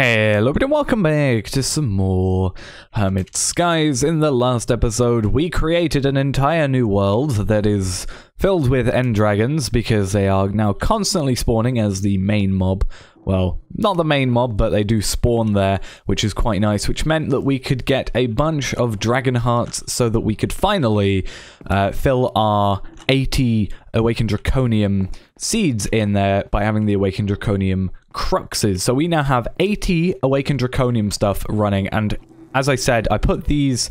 Hello and welcome back to some more Hermit Skies. In the last episode, we created an entire new world that is filled with end dragons because they are now constantly spawning as the main mob. Well, not the main mob, but they do spawn there, which is quite nice, which meant that we could get a bunch of dragon hearts so that we could finally fill our 80 Awakened Draconium seeds in there by having the Awakened Draconium cruxes. So we now have 80 Awakened Draconium stuff running, and as I said, I put these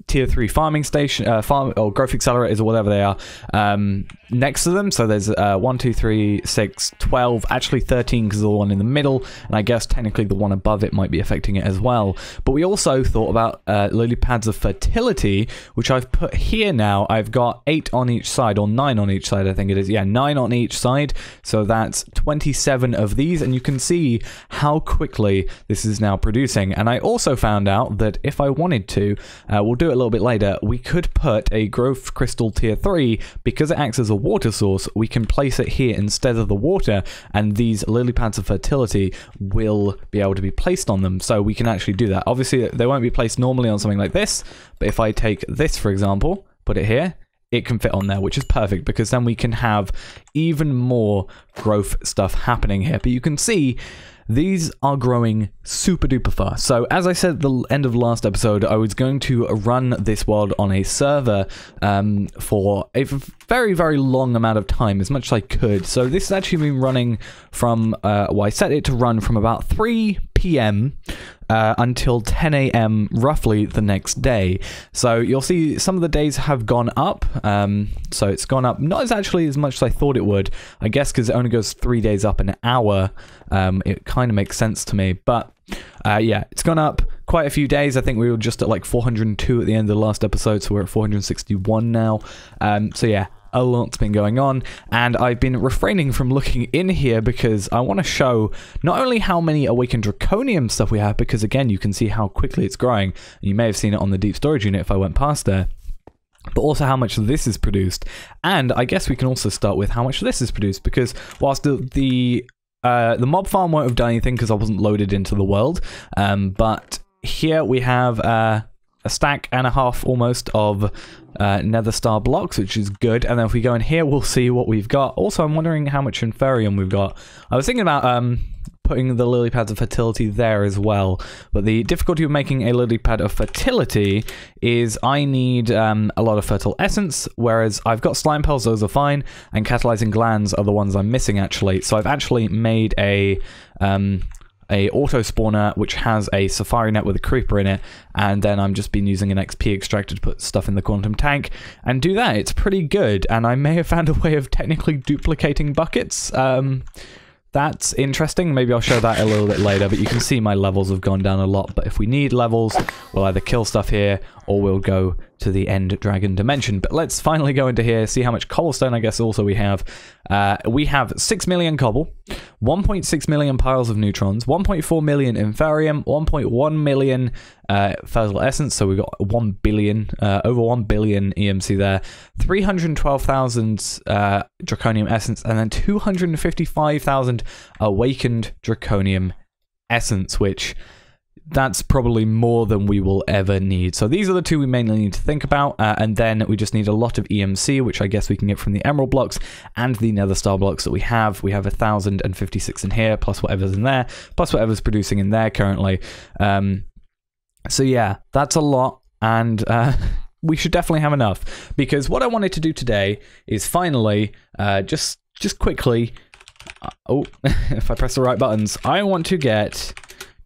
tier 3 farming station, or growth accelerators or whatever they are, next to them. So there's 1, 2, 3, 6, 12, actually 13 because the one in the middle, and I guess technically the one above it might be affecting it as well. But we also thought about lily pads of fertility, which I've put here now. I've got 8 on each side, or 9 on each side, I think it is. Yeah, 9 on each side. So that's 27 of these, and you can see how quickly this is now producing. And I also found out that if I wanted to, we'll do it a little bit later, we could put a growth crystal tier 3, because it acts as a water source, we can place it here instead of the water, and these lily pads of fertility will be able to be placed on them. So we can actually do that. Obviously they won't be placed normally on something like this, but if I take this, for example, put it here, it can fit on there, which is perfect, because then we can have even more growth stuff happening here. But you can see these are growing super duper fast. So as I said at the end of the last episode, I was going to run this world on a server for a very, very long amount of time, as much as I could. So this has actually been running from, well, I set it to run from about 3 p.m. Until 10 a.m. roughly the next day. So you'll see some of the days have gone up. So it's gone up not as actually as much as I thought it would. I guess because it only goes 3 days up an hour. It kind of makes sense to me. But yeah, it's gone up quite a few days. I think we were just at like 402 at the end of the last episode, so we're at 461 now. So yeah, a lot's been going on, and I've been refraining from looking in here because I want to show not only how many Awakened Draconium stuff we have, because again, you can see how quickly it's growing. You may have seen it on the deep storage unit if I went past there, but also how much this is produced. And I guess we can also start with how much this is produced, because whilst the mob farm won't have done anything because I wasn't loaded into the world, but here we have a stack and a half almost of nether star blocks, which is good. And then if we go in here, we'll see what we've got. Also, I'm wondering how much inferium we've got. I was thinking about putting the lily pads of fertility there as well, but the difficulty of making a lily pad of fertility is I need a lot of fertile essence, whereas I've got slime pearls, those are fine, and catalyzing glands are the ones I'm missing actually. So I've actually made a auto spawner which has a safari net with a creeper in it, and then I'm just been using an XP extractor to put stuff in the quantum tank and do that. It's pretty good, and I may have found a way of technically duplicating buckets. That's interesting. Maybe I'll show that a little bit later, but you can see my levels have gone down a lot. But if we need levels, we'll either kill stuff here or we'll go to the end dragon dimension. But let's finally go into here, see how much cobblestone I guess also we have. We have 6 million cobble, 1.6 million piles of neutrons, 1.4 million inferium, 1.1 million fertile essence, so we've got 1 billion, over 1 billion EMC there, 312,000 draconium essence, and then 255,000 awakened draconium essence, which that's probably more than we will ever need. So these are the two we mainly need to think about, and then we just need a lot of EMC, which I guess we can get from the emerald blocks and the nether star blocks that we have. We have 1,056 in here, plus whatever's in there, plus whatever's producing in there currently. So yeah, that's a lot, and we should definitely have enough, because what I wanted to do today is finally, just quickly, oh, if I press the right buttons, I want to get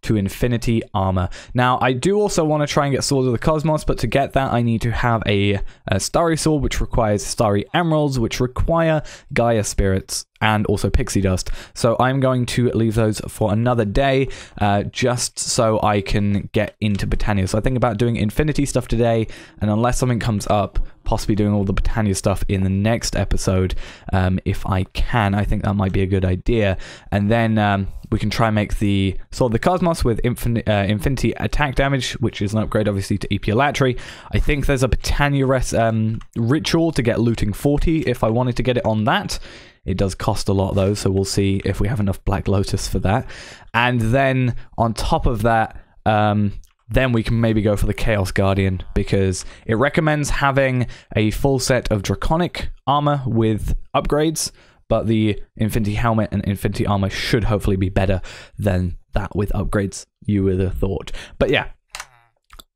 to Infinity Armour. Now, I do also want to try and get Sword of the Cosmos, but to get that, I need to have a Starry Sword, which requires Starry Emeralds, which require Gaia Spirits, and also pixie dust. So I'm going to leave those for another day, just so I can get into Botania. So I think about doing Infinity stuff today, and unless something comes up, possibly doing all the Botania stuff in the next episode, if I can. I think that might be a good idea. And then we can try and make the Sword of the Cosmos with infinity attack damage, which is an upgrade obviously to Epilatry. I think there's a Botania ritual to get looting 40 if I wanted to get it on that. It does cost a lot though, so we'll see if we have enough Black Lotus for that. And then on top of that, then we can maybe go for the Chaos Guardian, because it recommends having a full set of Draconic Armour with upgrades, but the Infinity Helmet and Infinity Armour should hopefully be better than that with upgrades, you would have thought. But yeah,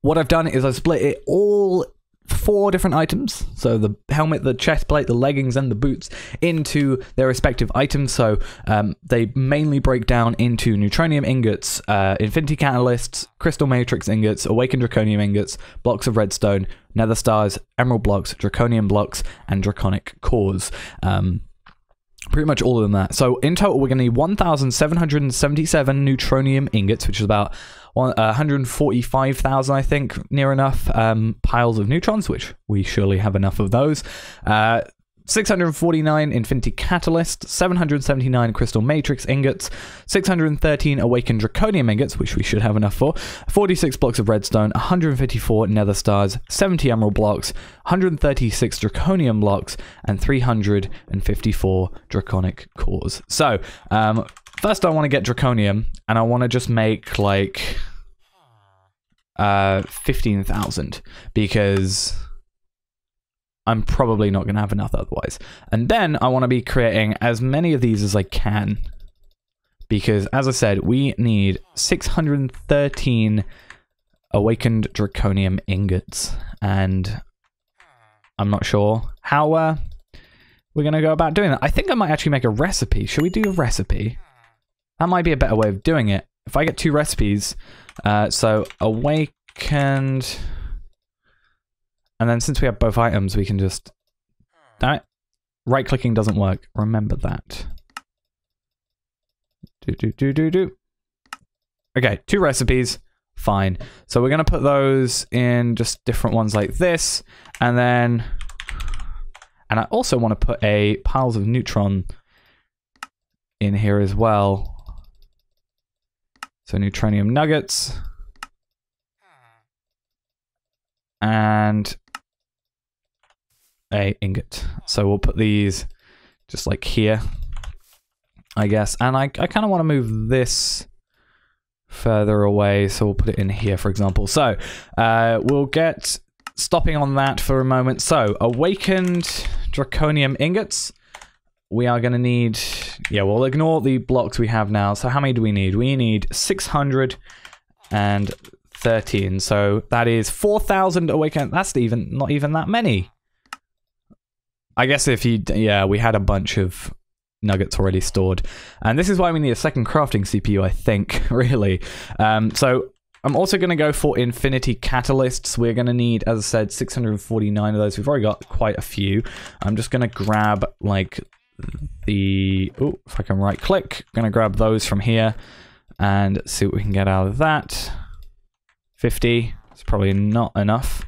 what I've done is I've split it all 4 different items, so the helmet, the chest plate, the leggings, and the boots, into their respective items. So they mainly break down into Neutronium Ingots, Infinity Catalysts, Crystal Matrix Ingots, Awakened Draconium Ingots, Blocks of Redstone, Nether Stars, Emerald Blocks, Draconian Blocks, and Draconic Cores. Pretty much all of them that. So in total, we're going to need 1,777 Neutronium Ingots, which is about 145,000, I think, near enough, piles of neutrons, which we surely have enough of those. 649 Infinity Catalyst, 779 Crystal Matrix Ingots, 613 Awakened Draconium Ingots, which we should have enough for, 46 Blocks of Redstone, 154 Nether Stars, 70 Emerald Blocks, 136 Draconium Blocks, and 354 Draconic Cores. So, first I want to get Draconium, and I want to just make, like, 15,000, because I'm probably not going to have enough otherwise. And then I want to be creating as many of these as I can, because, as I said, we need 613 Awakened Draconium Ingots, and I'm not sure how we're going to go about doing that. I think I might actually make a recipe. Should we do a recipe? That might be a better way of doing it. If I get 2 recipes, so Awakened... And then since we have both items, we can just... Damn it. Right-clicking doesn't work. Remember that. Okay, 2 recipes. Fine. So we're going to put those in just different ones like this. And then... And I also want to put a piles of neutron in here as well. So Neutronium Nuggets. And a ingot. So we'll put these just like here, I guess. And I kind of want to move this further away, so we'll put it in here, for example. So we'll get stopping on that for a moment. So Awakened Draconium Ingots. We are going to need... Yeah, we'll ignore the blocks we have now. So how many do we need? We need 613. So that is 4,000 awakened. That's not even that many. I guess if you... Yeah, we had a bunch of nuggets already stored. And this is why we need a second crafting CPU, I think, really. So I'm also going to go for Infinity Catalysts. We're going to need, as I said, 649 of those. We've already got quite a few. I'm just going to grab, like, the... Oh, if I can right-click. I'm going to grab those from here and see what we can get out of that. 50. It's probably not enough.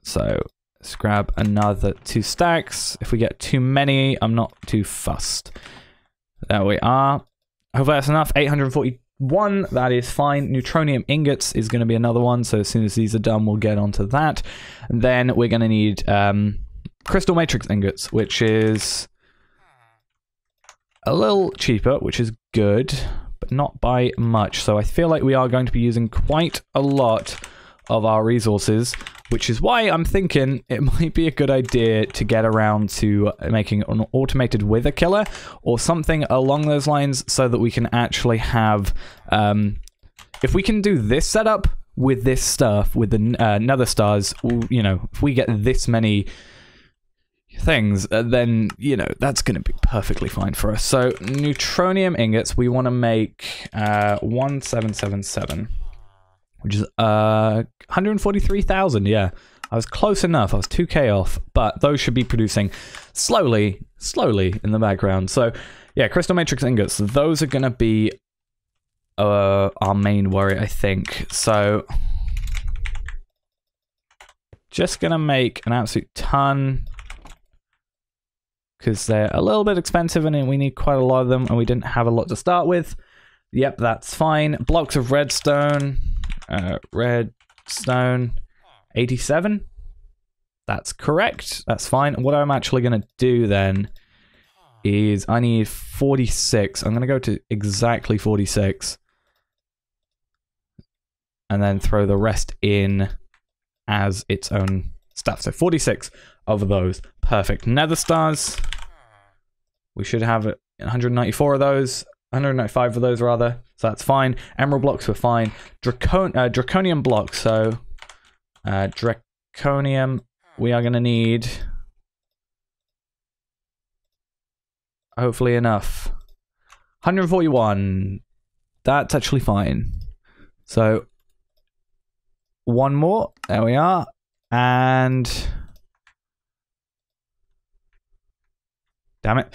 So let's grab another 2 stacks. If we get too many, I'm not too fussed. There we are. Hopefully that's enough. 841. That is fine. Neutronium Ingots is going to be another one. So as soon as these are done, we'll get onto that. And then we're going to need Crystal Matrix Ingots, which is a little cheaper, which is good, but not by much. So I feel like we are going to be using quite a lot of our resources, which is why I'm thinking it might be a good idea to get around to making an automated wither killer or something along those lines, so that we can actually have, if we can do this setup with this stuff, with the nether stars, you know, if we get this many things, then, you know, that's going to be perfectly fine for us. So Neutronium Ingots, we want to make 1777, which is 143,000. Yeah, I was close enough. I was 2k off, but those should be producing slowly in the background. So yeah, Crystal Matrix Ingots, those are going to be our main worry, I think. So just going to make an absolute ton, because they're a little bit expensive and we need quite a lot of them, and we didn't have a lot to start with. Yep, that's fine. Blocks of redstone. Redstone 87. That's correct. That's fine. What I'm actually going to do then is I need 46. I'm going to go to exactly 46. And then throw the rest in as its own stuff. So 46 of those. Perfect. Nether stars. We should have 194 of those. 195 of those, rather. So that's fine. Emerald blocks were fine. Draconian blocks. So Draconium, we are going to need... hopefully enough. 141. That's actually fine. So... one more. There we are. And... damn it.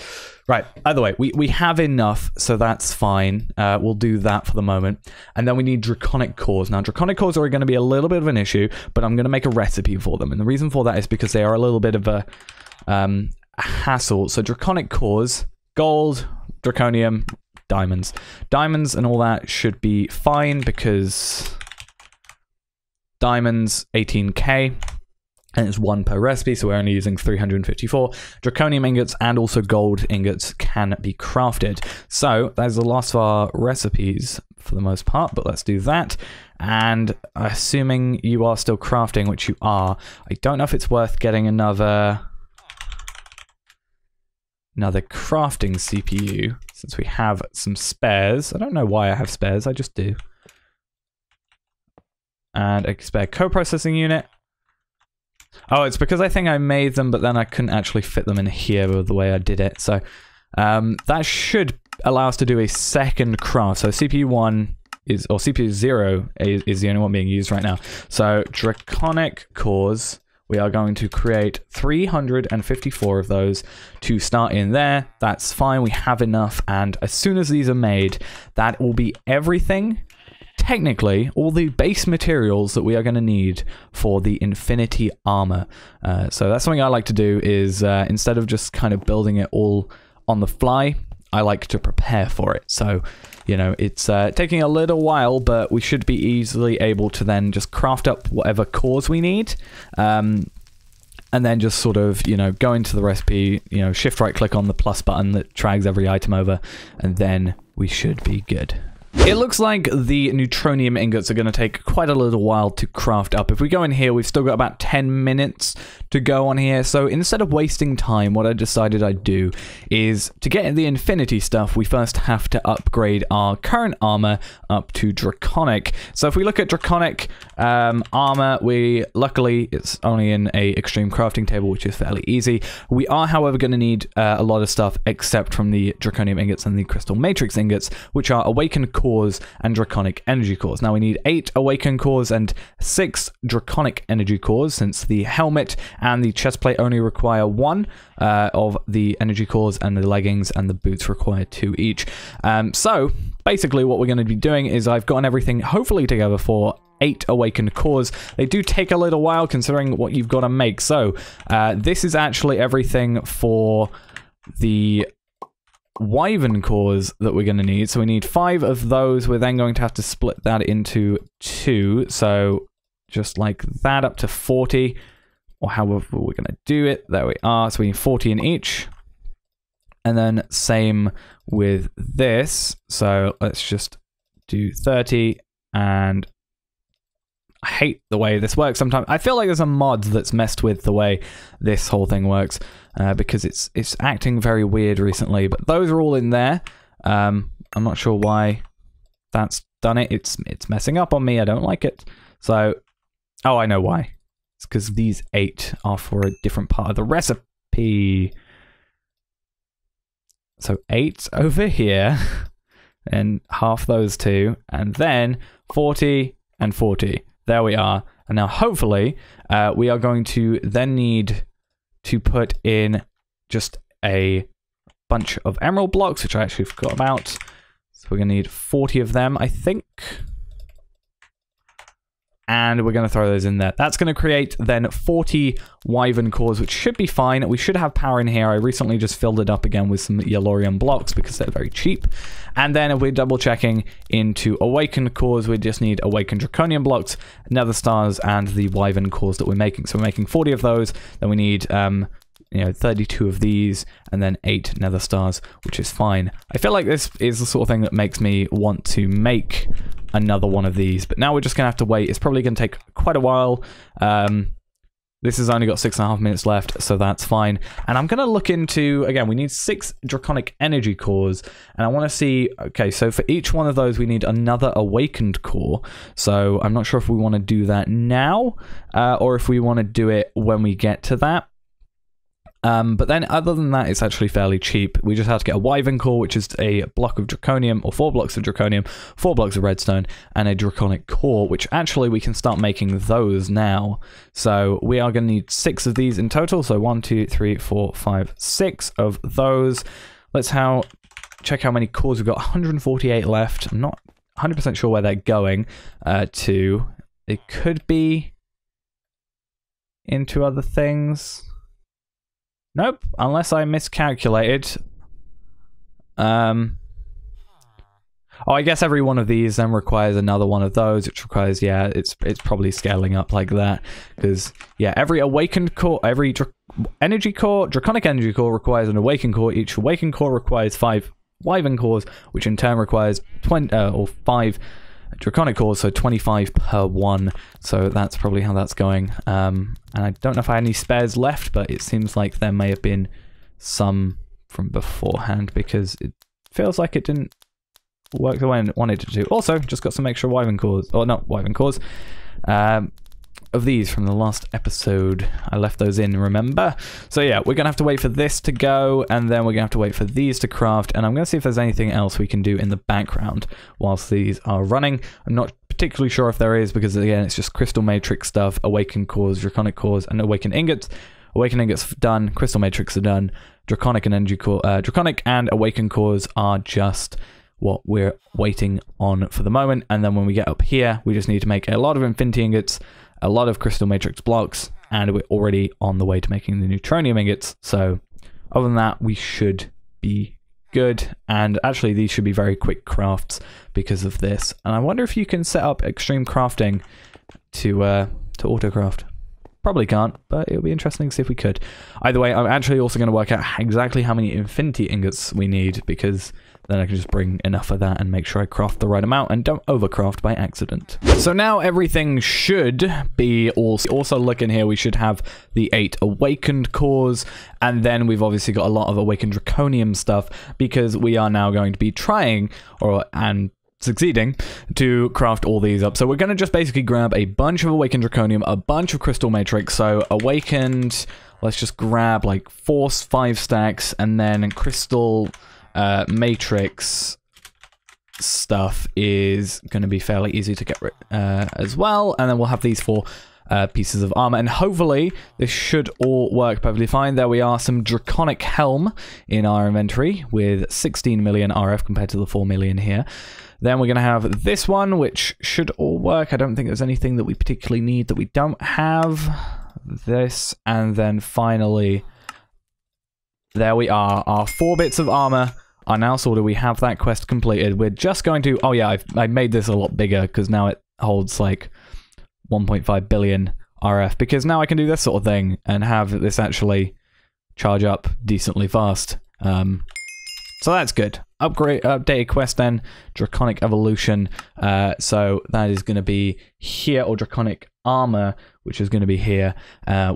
Right, either way, we have enough, so that's fine. We'll do that for the moment. And then we need Draconic Cores. Now, Draconic Cores are going to be a little bit of an issue, but I'm going to make a recipe for them. And the reason for that is because they are a little bit of a hassle. So Draconic Cores, gold, Draconium, diamonds. Diamonds and all that should be fine because diamonds, 18k. And it's 1 per recipe, so we're only using 354. Draconium ingots and also gold ingots can be crafted. So, that's the last of our recipes for the most part, but let's do that. And assuming you are still crafting, which you are, I don't know if it's worth getting another crafting CPU, since we have some spares. I don't know why I have spares, I just do. And a spare co-processing unit. Oh, it's because I think I made them, but then I couldn't actually fit them in here with the way I did it. So that should allow us to do a second craft. So CPU 1 is, or CPU 0 is the only one being used right now. So Draconic Cores, we are going to create 354 of those to start in there. That's fine, we have enough. And as soon as these are made, that will be everything. Technically, all the base materials that we are going to need for the Infinity Armour. So that's something I like to do is, instead of just kind of building it all on the fly, I like to prepare for it. So, you know, it's taking a little while, but we should be easily able to then just craft up whatever cores we need. And then just sort of, you know, go into the recipe, you know, shift right click on the plus button that drags every item over, and then we should be good. It looks like the Neutronium Ingots are going to take quite a little while to craft up. If we go in here, we've still got about 10 minutes to go on here. So instead of wasting time, what I decided I'd do is to get the Infinity stuff, we first have to upgrade our current armor up to Draconic. So if we look at Draconic armor, luckily, it's only in a extreme crafting table, which is fairly easy. We are, however, going to need a lot of stuff except from the Draconium Ingots and the Crystal Matrix Ingots, which are Awakened Cores and Draconic Energy Cores. Now we need 8 Awakened Cores and 6 Draconic Energy Cores, since the helmet and the chestplate only require 1 of the Energy Cores, and the leggings and the boots require 2 each. So basically what we're going to be doing is I've gotten everything hopefully together for 8 Awakened Cores. They do take a little while considering what you've got to make. So this is actually everything for the Wyvern Cores that we're going to need. So we need 5 of those. We're then going to have to split that into 2. So just like that, up to 40, or however we're going to do it. There we are. So we need 40 in each. And then same with this. So let's just do 30. And I hate the way this works sometimes. I feel like there's a mod that's messed with the way this whole thing works, because it's acting very weird recently. But those are all in there. I'm not sure why that's done it. It's messing up on me. I don't like it. So, oh, I know why. It's because these 8 are for a different part of the recipe. So 8 over here, and half those 2, and then 40 and 40. There we are. And now hopefully we are going to then need to put in just a bunch of emerald blocks, which I actually forgot about. So we're going to need 40 of them, I think. And we're going to throw those in there. That's going to create then 40 Wyvern Cores, which should be fine. We should have power in here. I recently just filled it up again with some Yellorium blocks because they're very cheap. And then if we're double checking into Awakened Cores, we just need Awakened Draconian blocks, Nether Stars, and the Wyvern Cores that we're making. So we're making 40 of those. Then we need you know, 32 of these, and then 8 nether stars, which is fine. I feel like this is the sort of thing that makes me want to make another one of these, but now we're just gonna have to wait. It's probably gonna take quite a while. This has only got 6.5 minutes left, so that's fine. And I'm gonna look into, again, we need 6 Draconic Energy Cores, and I wanna see, okay, so for each one of those, we need another Awakened Core. So I'm not sure if we wanna do that now, or if we wanna do it when we get to that. But then other than that, it's actually fairly cheap. We just have to get a Wyvern Core, which is a block of Draconium, or 4 blocks of Draconium, 4 blocks of Redstone, and a Draconic Core, which actually we can start making those now. So we are going to need 6 of these in total. So 1, 2, 3, 4, 5, 6 of those. Let's check how many cores we've got. 148 left. I'm not 100% sure where they're going to. It could be into other things. Nope, unless I miscalculated. Oh, I guess every one of these then requires another one of those, which requires, yeah, it's probably scaling up like that. Because, yeah, every Awakened Core, every Energy Core, Draconic Energy Core requires an Awakened Core. Each Awakened Core requires 5 Wyvern Cores, which in turn requires 5 Draconic Cores, so 25 per one. So that's probably how that's going. And I don't know if I had any spares left, but it seems like there may have been some from beforehand, because it feels like it didn't work the way I wanted it to. Also, just got some extra Wyvern Cores, or not Wyvern Cores, of these from the last episode. I left those in, remember? So yeah, we're gonna have to wait for this to go, and then we're gonna have to wait for these to craft, and I'm gonna see if there's anything else we can do in the background whilst these are running. I'm not particularly sure if there is, because again, it's just Crystal Matrix stuff, Awakened Cores, Draconic Cores, and Awakened Ingots. Awakened Ingots done, Crystal Matrix are done, Draconic and Energy Core, Draconic and Awakened Cores are just what we're waiting on for the moment. And then when we get up here, we just need to make a lot of Infinity Ingots, a lot of Crystal Matrix blocks, and we're already on the way to making the Neutronium Ingots. So other than that, we should be good. And actually, these should be very quick crafts because of this. And I wonder if you can set up extreme crafting to autocraft. Probably can't, but it'll be interesting to see if we could. Either way, I'm actually also going to work out exactly how many Infinity Ingots we need, because then I can just bring enough of that and make sure I craft the right amount and don't overcraft by accident. So now everything should be also looking here. We should have the 8 Awakened Cores, and then we've obviously got a lot of Awakened Draconium stuff, because we are now going to be trying and succeeding to craft all these up. So we're going to just basically grab a bunch of Awakened Draconium, a bunch of Crystal Matrix. So Awakened, let's just grab like 4-5 stacks, and then Crystal Matrix stuff is going to be fairly easy to get rid as well. And then we'll have these 4 pieces of armor, and hopefully this should all work perfectly fine. There we are, some Draconic Helm in our inventory with 16 million RF compared to the 4 million here. Then we're going to have this one, which should all work. I don't think there's anything that we particularly need that we don't have. This, and then finally, there we are. Our 4 bits of armor are now sorted. We have that quest completed. We're just going to... Oh yeah, I made this a lot bigger, because now it holds like 1.5 billion RF, because now I can do this sort of thing and have this actually charge up decently fast. So that's good. Updated quest then, Draconic Evolution. So that is going to be here, or Draconic Armour, which is going to be here.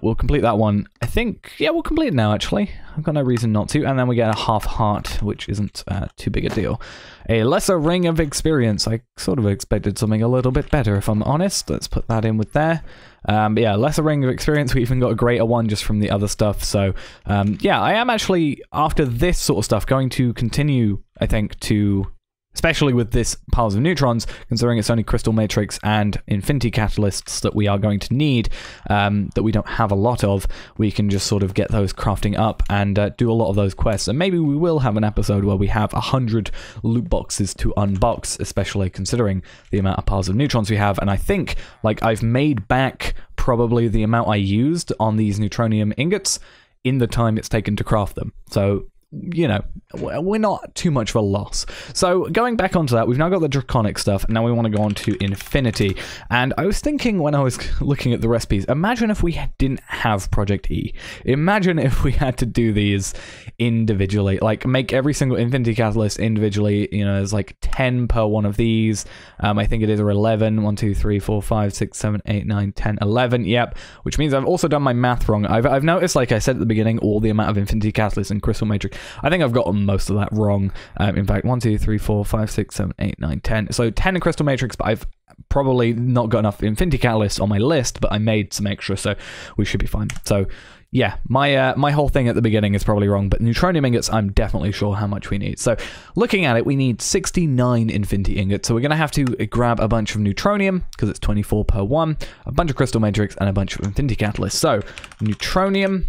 We'll complete that one. I think, yeah, we'll complete it now, actually. I've got no reason not to. And then we get a half heart, which isn't too big a deal. A lesser ring of experience. I sort of expected something a little bit better, if I'm honest. Let's put that in with there. But yeah, lesser ring of experience. We even got a greater one just from the other stuff. So yeah, I am actually, after this sort of stuff, going to continue, I think, to... especially with this piles of neutrons, considering it's only Crystal Matrix and Infinity Catalysts that we are going to need, that we don't have a lot of, we can just sort of get those crafting up and do a lot of those quests. And maybe we will have an episode where we have 100 loot boxes to unbox, especially considering the amount of piles of neutrons we have. And I think, like, I've made back probably the amount I used on these Neutronium Ingots in the time it's taken to craft them. So you know, we're not too much of a loss. So going back onto that, we've now got the Draconic stuff, and now we want to go on to Infinity. And I was thinking when I was looking at the recipes, imagine if we didn't have Project E. Imagine if we had to do these individually, like make every single Infinity Catalyst individually. You know, there's like 10 per one of these. I think it is, or 11. 1, 2, 3, 4, 5, 6, 7, 8, 9, 10, 11. Yep. Which means I've also done my math wrong. I've noticed, like I said at the beginning, all the amount of Infinity Catalysts and Crystal Matrix. I think I've gotten most of that wrong. In fact, 1, 2, 3, 4, 5, 6, 7, 8, 9, 10. So 10 in Crystal Matrix, but I've probably not got enough Infinity Catalysts on my list, but I made some extra, so we should be fine. So yeah, my whole thing at the beginning is probably wrong, but Neutronium Ingots, I'm definitely sure how much we need. So looking at it, we need 69 Infinity Ingots, so we're going to have to grab a bunch of Neutronium, because it's 24 per one, a bunch of Crystal Matrix, and a bunch of Infinity Catalysts. So Neutronium,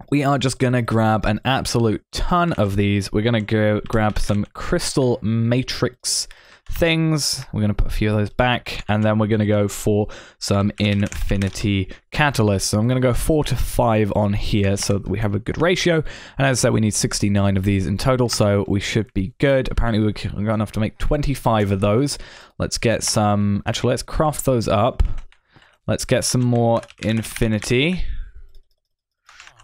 we are just going to grab an absolute ton of these. We're going to go grab some Crystal Matrix things. We're going to put a few of those back, and then we're going to go for some Infinity Catalysts. So I'm going to go 4 to 5 on here so that we have a good ratio. And as I said, we need 69 of these in total, so we should be good. Apparently we've got enough to make 25 of those. Let's get some... Actually, let's craft those up. Let's get some more Infinity.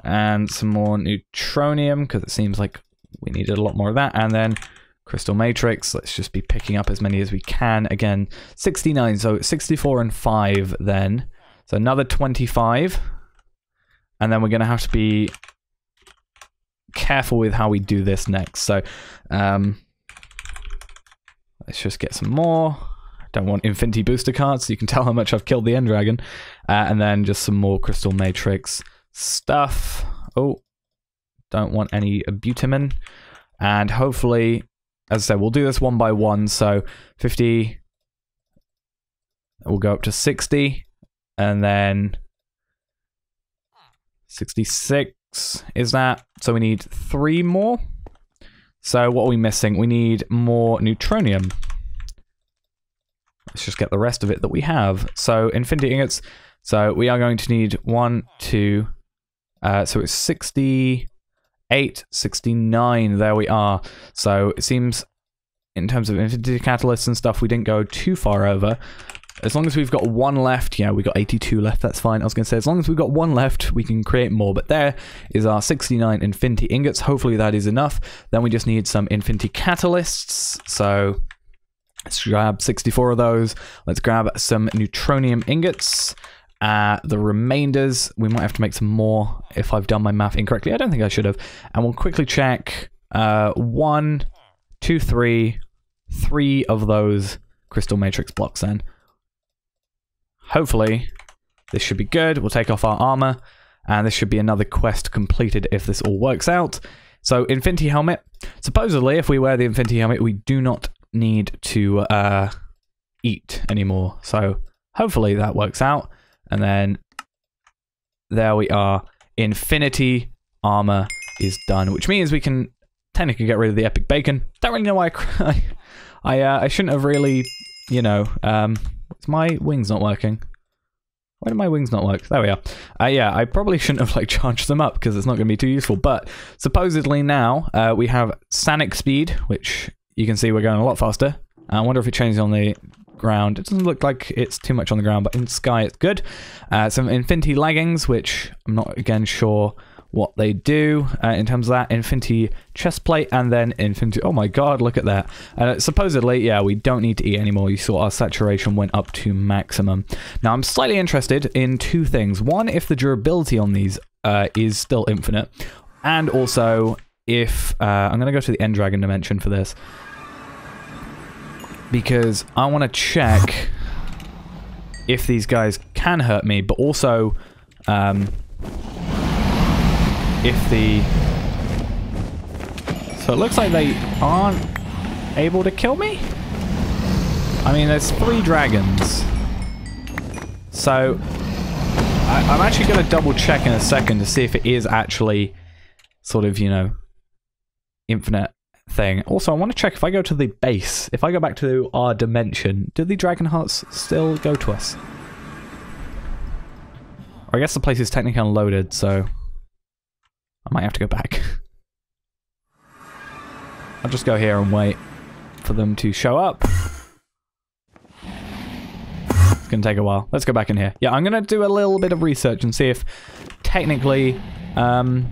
And some more Neutronium, because it seems like we needed a lot more of that. And then Crystal Matrix. Let's just be picking up as many as we can. Again, 69, so 64 and 5 then. So another 25. And then we're going to have to be careful with how we do this next. So let's just get some more. Don't want Infinity Booster cards, so you can tell how much I've killed the End Dragon. And then just some more Crystal Matrix stuff. Oh, don't want any butamin. And hopefully, as I said, we'll do this one by one. So 50, we'll go up to 60, and then 66 is that. So we need 3 more. So what are we missing? We need more Neutronium. Let's just get the rest of it that we have. So Infinity Ingots. So we are going to need 1, 2, so it's 68, 69, there we are. So it seems, in terms of Infinity Catalysts and stuff, we didn't go too far over. As long as we've got 1 left, yeah, we got 82 left, that's fine. I was going to say, as long as we've got 1 left, we can create more. But there is our 69 Infinity Ingots. Hopefully that is enough. Then we just need some Infinity Catalysts. So let's grab 64 of those. Let's grab some Neutronium Ingots. The remainders, we might have to make some more if I've done my math incorrectly. I don't think I should have. And we'll quickly check 1, 2, 3 of those Crystal Matrix blocks then. Hopefully this should be good. We'll take off our armor, and this should be another quest completed if this all works out. So Infinity Helmet. Supposedly, if we wear the Infinity Helmet, we do not need to eat anymore. So hopefully that works out. And then there we are. Infinity Armour is done, which means we can technically get rid of the Epic Bacon. Don't really know why I shouldn't have really, you know, my wings not working. Why do my wings not work? There we are. Yeah, I probably shouldn't have like charged them up because it's not going to be too useful. But supposedly now we have Sonic Speed, which you can see we're going a lot faster. I wonder if it changes on the ground. It doesn't look like it's too much on the ground, but in sky it's good. Some Infinity Leggings, which I'm not again sure what they do in terms of that. Infinity Chestplate, and then Infinity... Oh my god, look at that. Supposedly, yeah, we don't need to eat anymore. You saw our saturation went up to maximum. Now, I'm slightly interested in 2 things. One, if the durability on these is still infinite, and also if... I'm going to go to the End Dragon dimension for this, because I want to check if these guys can hurt me, but also if the... So it looks like they aren't able to kill me? I mean, there's 3 dragons. So I'm actually going to double check in a second to see if it is actually sort of, you know, infinite thing. Also, I want to check if I go to the base, if I go back to our dimension, do the dragon hearts still go to us? Or I guess the place is technically unloaded, so I might have to go back. I'll just go here and wait for them to show up. It's gonna take a while. Let's go back in here. Yeah, I'm gonna do a little bit of research and see if technically I'm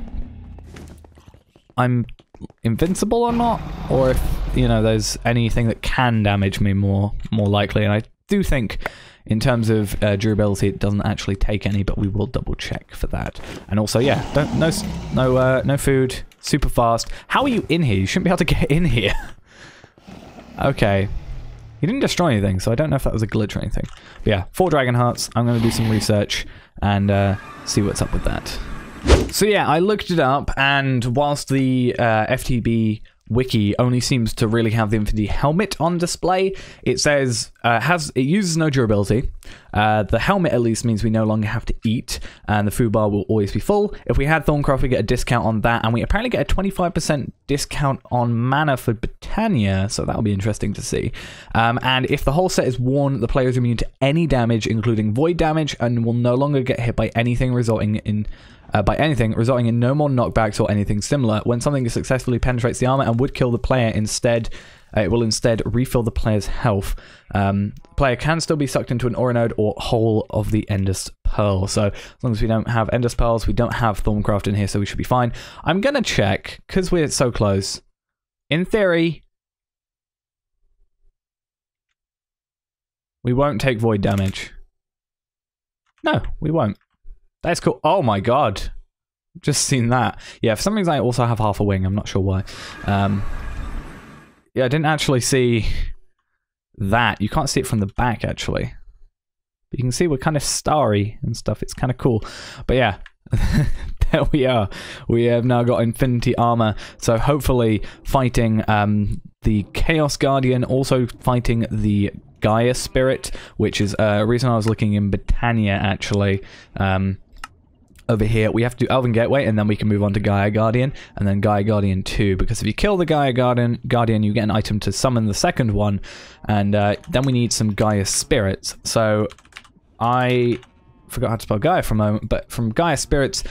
invincible or not, or if, you know, there's anything that can damage me more likely. And I do think in terms of durability it doesn't actually take any, but we will double check for that. And also, yeah, no food, super fast. How are you in here? You shouldn't be able to get in here. Okay. He didn't destroy anything, so I don't know if that was a glitch or anything. But yeah, 4 dragon hearts. I'm going to do some research and see what's up with that. So yeah, I looked it up, and whilst the FTB wiki only seems to really have the Infinity helmet on display, it says it uses no durability. The helmet at least means we no longer have to eat, and the food bar will always be full. If we had Thorncraft, we get a discount on that, and we apparently get a 25% discount on mana for Britannia, so that'll be interesting to see. And if the whole set is worn, the player is immune to any damage, including void damage, and will no longer get hit by anything resulting in no more knockbacks or anything similar. When something successfully penetrates the armor and would kill the player, it will instead refill the player's health. Player can still be sucked into an aura node or whole of the Endless Pearl. So as long as we don't have Endless Pearls, we don't have Thorncraft in here, so we should be fine. I'm gonna check, because we're so close. In theory, we won't take void damage. No, we won't. That's cool. Oh my god. Just seen that. Yeah, for some reason I also have half a wing. I'm not sure why. Yeah, I didn't actually see that. You can't see it from the back, actually. But you can see we're kind of starry and stuff. It's kind of cool. But yeah, there we are. We have now got Infinity Armour. So hopefully fighting the Chaos Guardian, also fighting the Gaia Spirit, which is a reason I was looking in Britannia, actually. Over here, we have to do Elven Gateway, and then we can move on to Gaia Guardian, and then Gaia Guardian 2, because if you kill the Gaia Guardian, you get an item to summon the second one, and then we need some Gaia Spirits. So, I forgot how to spell Gaia for a moment, but from Gaia Spirits,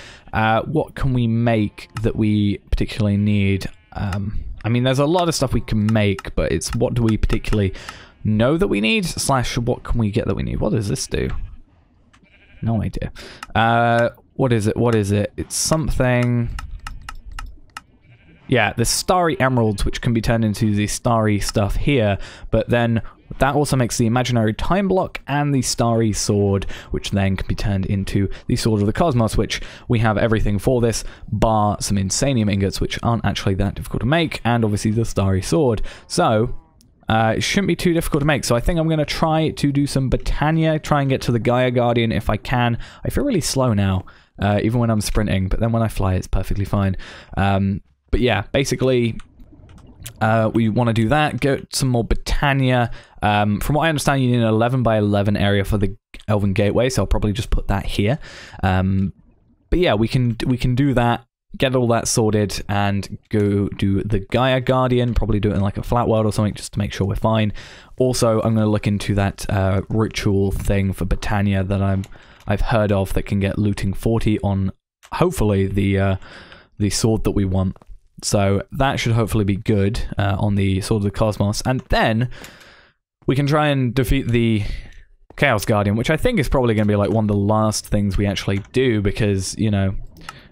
what can we make that we particularly need? I mean, there's a lot of stuff we can make, but it's what do we particularly know that we need, / what can we get that we need? What does this do? No idea. What is it? What is it? It's something... Yeah, the Starry Emeralds, which can be turned into the Starry stuff here, but then that also makes the Imaginary Time Block and the Starry Sword, which then can be turned into the Sword of the Cosmos, which we have everything for this, bar some Insanium Ingots, which aren't actually that difficult to make, and obviously the Starry Sword. So... it shouldn't be too difficult to make, so I think I'm going to try to do some Britannia, try and get to the Gaia Guardian if I can. I feel really slow now, even when I'm sprinting, but then when I fly it's perfectly fine. But yeah, basically, we want to do that, get some more Britannia. From what I understand, you need an 11 by 11 area for the Elven Gateway, so I'll probably just put that here. But yeah, we can do that. Get all that sorted and go do the Gaia Guardian, probably do it in like a flat world or something just to make sure we're fine. Also, I'm going to look into that ritual thing for Britannia that I've heard of that can get looting 40 on, hopefully, the sword that we want. So that should hopefully be good on the Sword of the Cosmos. And then we can try and defeat the Chaos Guardian, which I think is probably going to be like one of the last things we actually do because, you know...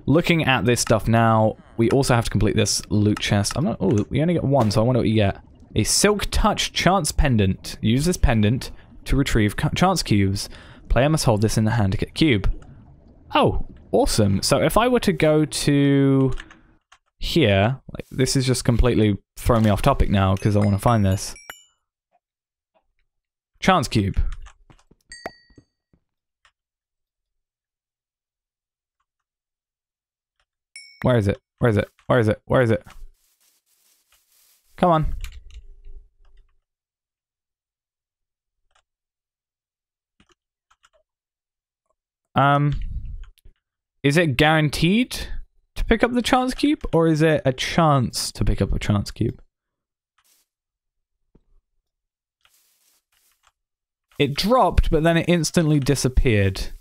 Looking at this stuff now, we also have to complete this loot chest. Oh, we only get one, so I wonder what you get. A Silk Touch Chance Pendant. Use this pendant to retrieve chance cubes. Player must hold this in the hand to get a cube. Oh, awesome. So if I were to go to here, like, this is just completely throwing me off topic now because I want to find this. Chance cube. Where is it? Where is it? Where is it? Where is it? Come on. Is it guaranteed to pick up the chance cube, or is it a chance to pick up a chance cube? It dropped, but then it instantly disappeared.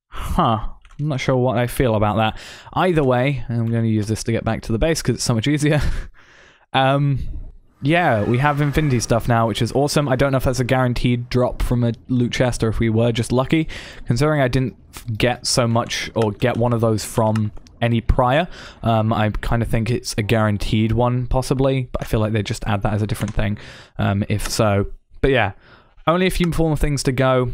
Huh. I'm not sure what I feel about that. Either way, I'm going to use this to get back to the base because it's so much easier. Yeah, we have Infinity stuff now, which is awesome. I don't know if that's a guaranteed drop from a loot chest or if we were just lucky. Considering I didn't get so much or get one of those from any prior, I kind of think it's a guaranteed one, possibly. But I feel like they just add that as a different thing, if so. But yeah, only a few more things to go.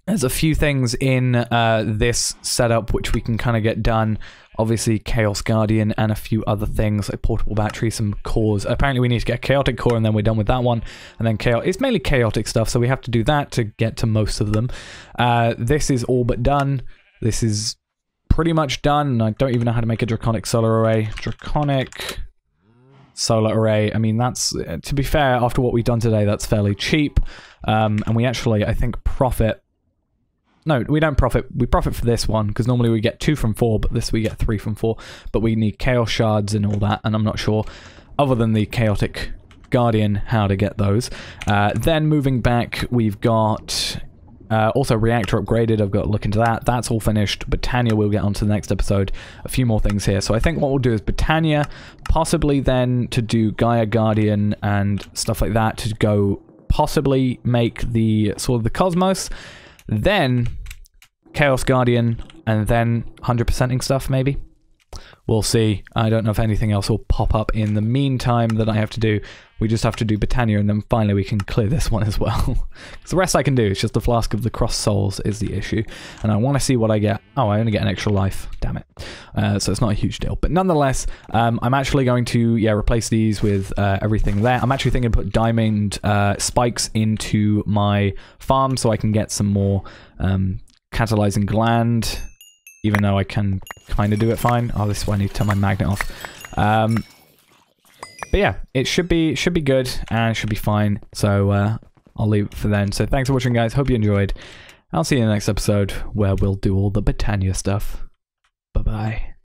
There's a few things in this setup which we can kind of get done. Obviously, Chaos Guardian and a few other things like portable battery, some cores. Apparently, we need to get a Chaotic Core and then we're done with that one. And then it's mainly chaotic stuff, so we have to do that to get to most of them. This is all but done. This is pretty much done. I don't even know how to make a Draconic Solar Array. Draconic Solar Array. I mean, that's, to be fair, after what we've done today, that's fairly cheap. And we actually, I think, profit. No, we don't profit. We profit for this one, because normally we get 2 from 4, but this we get 3 from 4. But we need Chaos Shards and all that, and I'm not sure, other than the Chaotic Guardian, how to get those. Then moving back, we've got also Reactor upgraded. I've got to look into that. That's all finished. Britannia we'll get onto the next episode. A few more things here. So I think what we'll do is Britannia, possibly then to do Gaia Guardian and stuff like that, to go possibly make the sort of the Cosmos. Then Chaos Guardian, and then 100%ing stuff, maybe? We'll see. I don't know if anything else will pop up in the meantime that I have to do. We just have to do Britannia, and then finally we can clear this one as well. Because the rest I can do, it's just the Flask of the Cross Souls is the issue. And I want to see what I get. Oh, I only get an extra life. Damn it. So it's not a huge deal. But nonetheless, I'm actually going to, replace these with everything there. I'm actually thinking to put diamond spikes into my farm so I can get some more catalyzing gland, even though I can kind of do it fine. Oh, this is why I need to turn my magnet off. But yeah, it should be good and it should be fine. So I'll leave it for then. So thanks for watching, guys. Hope you enjoyed. I'll see you in the next episode where we'll do all the Britannia stuff. Bye-bye.